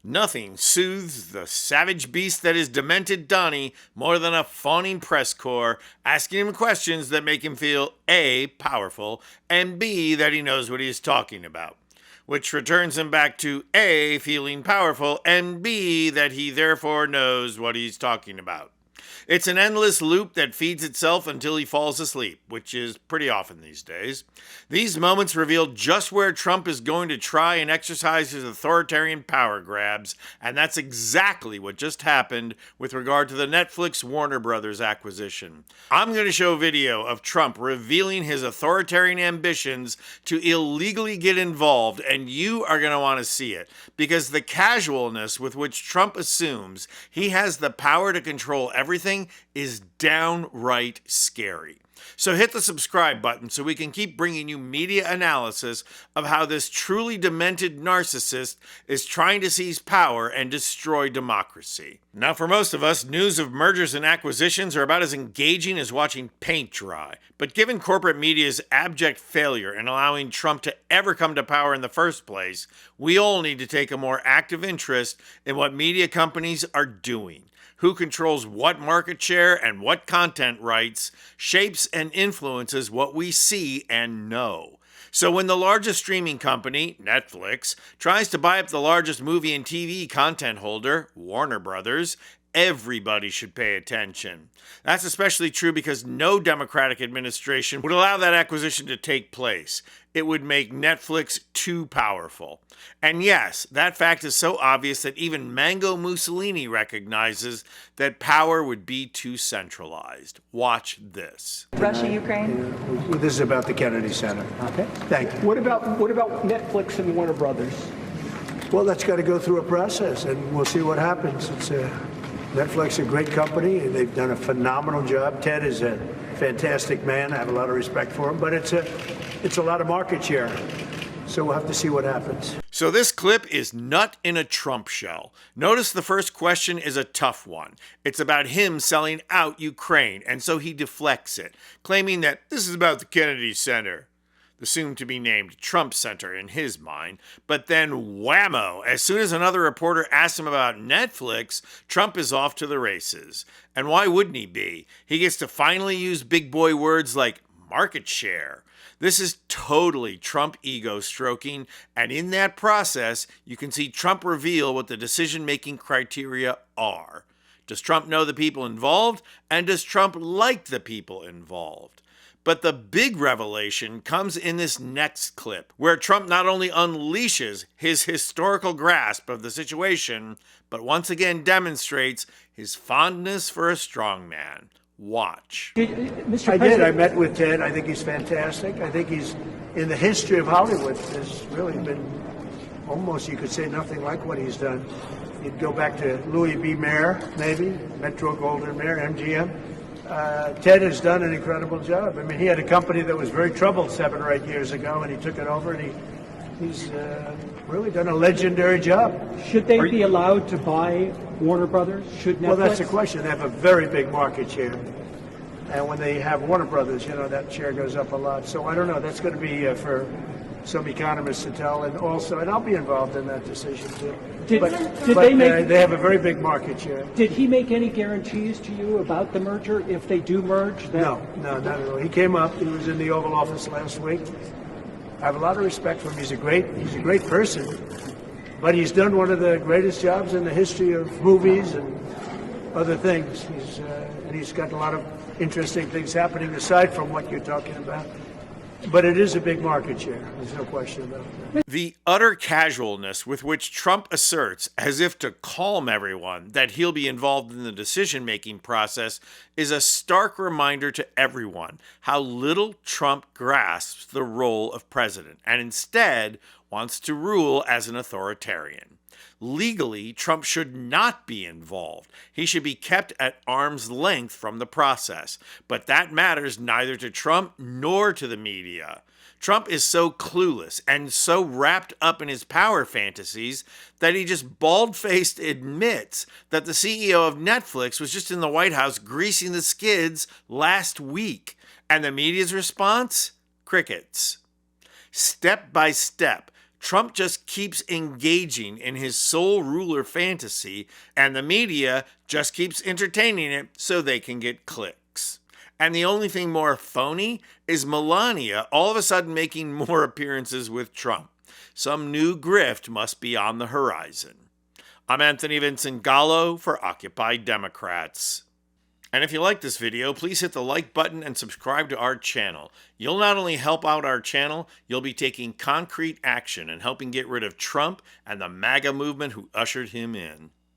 Nothing soothes the savage beast that is demented Donnie more than a fawning press corps asking him questions that make him feel A, powerful, and B, that he knows what he is talking about. Which returns him back to A, feeling powerful, and B, that he therefore knows what he's talking about. It's an endless loop that feeds itself until he falls asleep, which is pretty often these days. These moments reveal just where Trump is going to try and exercise his authoritarian power grabs, and that's exactly what just happened with regard to the Netflix Warner Brothers acquisition. I'm going to show a video of Trump revealing his authoritarian ambitions to illegally get involved, and you are going to want to see it, because the casualness with which Trump assumes he has the power to control everything is downright scary. So hit the subscribe button so we can keep bringing you media analysis of how this truly demented narcissist is trying to seize power and destroy democracy. Now, for most of us, news of mergers and acquisitions are about as engaging as watching paint dry. But given corporate media's abject failure in allowing Trump to ever come to power in the first place, we all need to take a more active interest in what media companies are doing. Who controls what market share and what content rights, shapes and influences what we see and know. So when the largest streaming company, Netflix, tries to buy up the largest movie and TV content holder, Warner Brothers, everybody should pay attention. That's especially true because no Democratic administration would allow that acquisition to take place. It would make Netflix too powerful. And yes, that fact is so obvious that even Mango Mussolini recognizes that power would be too centralized. Watch this. Russia, Ukraine? This is about the Kennedy Center. Okay. Thank you. What about Netflix and Warner Brothers? Well, that's got to go through a process, and we'll see what happens. Netflix is a great company, and they've done a phenomenal job. Ted is a fantastic man. I have a lot of respect for him, but it's a lot of market share. So we'll have to see what happens. So this clip is nut in a Trump shell. Notice the first question is a tough one. It's about him selling out Ukraine, and so he deflects it, claiming that this is about the Kennedy Center, the soon-to-be-named Trump Center in his mind. But then whammo, as soon as another reporter asks him about Netflix, Trump is off to the races. And why wouldn't he be? He gets to finally use big boy words like market share. This is totally Trump ego stroking, and in that process, you can see Trump reveal what the decision-making criteria are. Does Trump know the people involved, and does Trump like the people involved? But the big revelation comes in this next clip, where Trump not only unleashes his historical grasp of the situation, but once again demonstrates his fondness for a strongman. Watch. I did. I met with Ted. I think he's fantastic. I think he's, in the history of Hollywood, has really been almost, you could say, nothing like what he's done. You'd go back to Louis B. Mayer, maybe, Metro-Goldwyn-Mayer, MGM. Ted has done an incredible job. I mean, he had a company that was very troubled 7 or 8 years ago, and he took it over, and he's really done a legendary job. Should they be allowed to buy Warner Brothers? Should Netflix? Well, that's the question. They have a very big market share. And when they have Warner Brothers, that share goes up a lot. So I don't know. That's going to be for some economists to tell. And also, and I'll be involved in that decision too. They have a very big market share. Did he make any guarantees to you about the merger if they do merge? No, not at all. He came up. He was in the Oval Office last week. I have a lot of respect for him. He's a great person, but he's done one of the greatest jobs in the history of movies and other things. He's got a lot of interesting things happening aside from what you're talking about. But it is a big market share. There's no question about it. The utter casualness with which Trump asserts, as if to calm everyone, that he'll be involved in the decision-making process is a stark reminder to everyone how little Trump grasps the role of president and instead wants to rule as an authoritarian. Legally, Trump should not be involved. He should be kept at arm's length from the process. But that matters neither to Trump nor to the media. Trump is so clueless and so wrapped up in his power fantasies that he just bald-faced admits that the CEO of Netflix was just in the White House greasing the skids last week. And the media's response? Crickets. Step by step, Trump just keeps engaging in his sole ruler fantasy, and the media just keeps entertaining it so they can get clicks. And the only thing more phony is Melania all of a sudden making more appearances with Trump. Some new grift must be on the horizon. I'm Anthony Vincent Gallo for Occupy Democrats. And if you like this video, please hit the like button and subscribe to our channel. You'll not only help out our channel, you'll be taking concrete action and helping get rid of Trump and the MAGA movement who ushered him in.